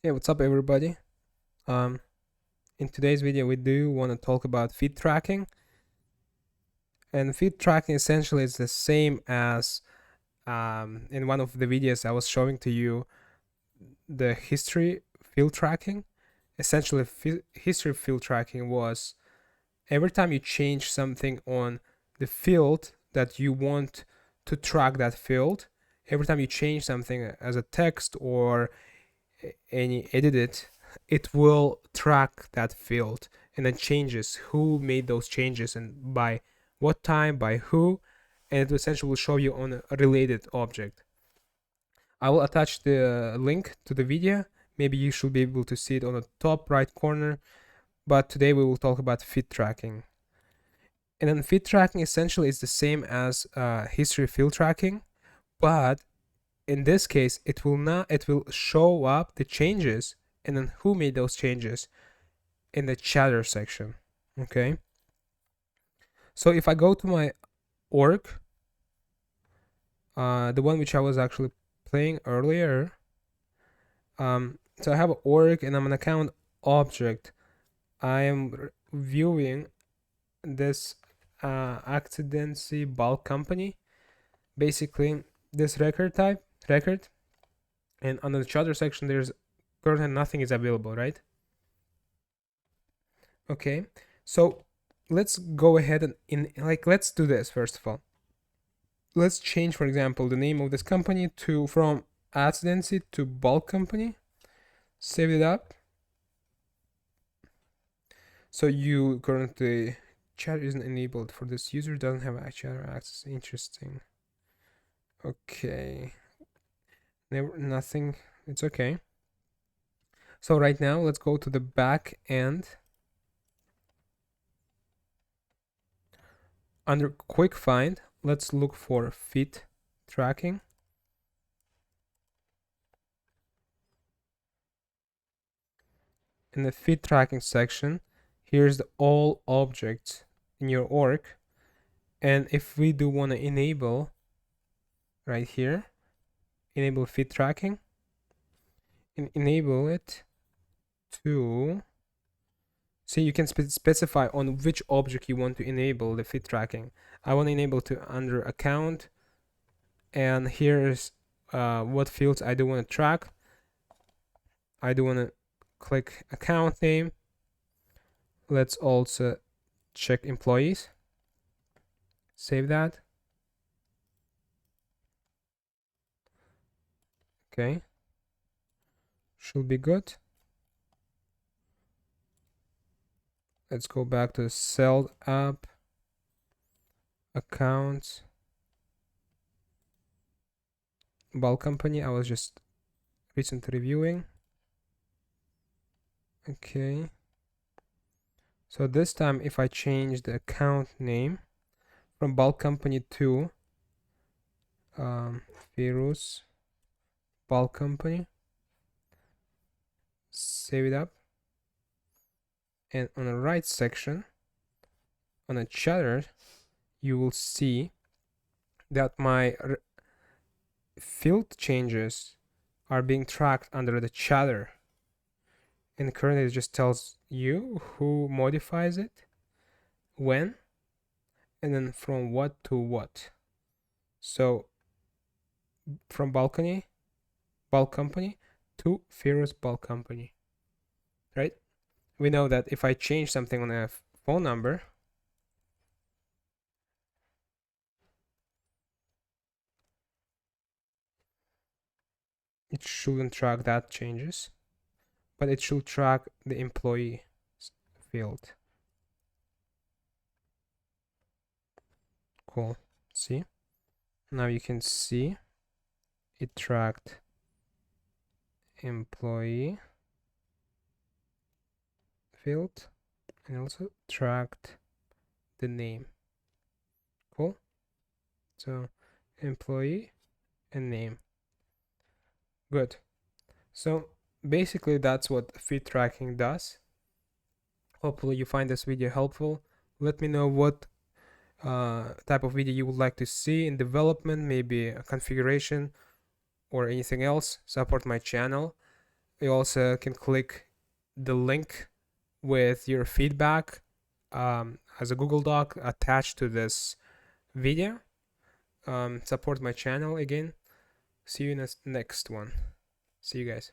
Hey, what's up, everybody? Um, in today's video, we do want to talk about feed tracking, and feed tracking essentially is the same as in one of the videos I was showing to you the history field tracking. Essentially, history field tracking was every time you change something on the field that you want to track that field. Every time you change something as a text or any edit it will track that field and then changes who made those changes and by what time, by who, and it essentially will show you on a related object. I will attach the link to the video. Maybe you should be able to see it on the top right corner, but today we will talk about feed tracking. And then feed tracking essentially is the same as history field tracking, but in this case it will show up the changes and then who made those changes in the chatter section. Okay, so if I go to my org, the one which I was actually playing earlier, so I have an org and I'm an account object. I am viewing this accidency bulk company, basically this record, and on the chatter section there's currently nothing is available, right? Okay, so let's go ahead and let's do this first of all. Let's change, for example, the name of this company to from accidency to bulk company. Save it up. So you currently chat isn't enabled for this user doesn't have a chat access. Interesting. Okay. Never nothing. It's okay. So right now let's go to the back end. Under quick find, let's look for feed tracking. In the feed tracking section, here's the all objects in your org. And if we do want to enable right here, enable feed tracking and enable it to see, you can specify on which object you want to enable the feed tracking. I want to enable to under account, and here's what fields I do want to track. I do want to click account name. Let's also check employees. Save that. Okay, should be good. Let's go back to Sell app, accounts, bulk company. I was just recently reviewing. Okay. So this time, if I change the account name from bulk company to Virus bulk company, save it up, and on the right section, on the chatter, you will see that my field changes are being tracked under the chatter, and currently it just tells you who modifies it, when, and then from what to what. So from bulk company to Fero's bulk company, right? We know that if I change something on a phone number, it shouldn't track that changes, but it should track the employee field. Cool. See? Now you can see it tracked employee field and also tracked the name. Cool. So employee and name. Good. So basically that's what feed tracking does. Hopefully you find this video helpful. Let me know what type of video you would like to see in development, maybe a configuration or anything else. Support my channel. You also can click the link with your feedback as a Google Doc attached to this video. Support my channel again. See you in the next one. See you guys.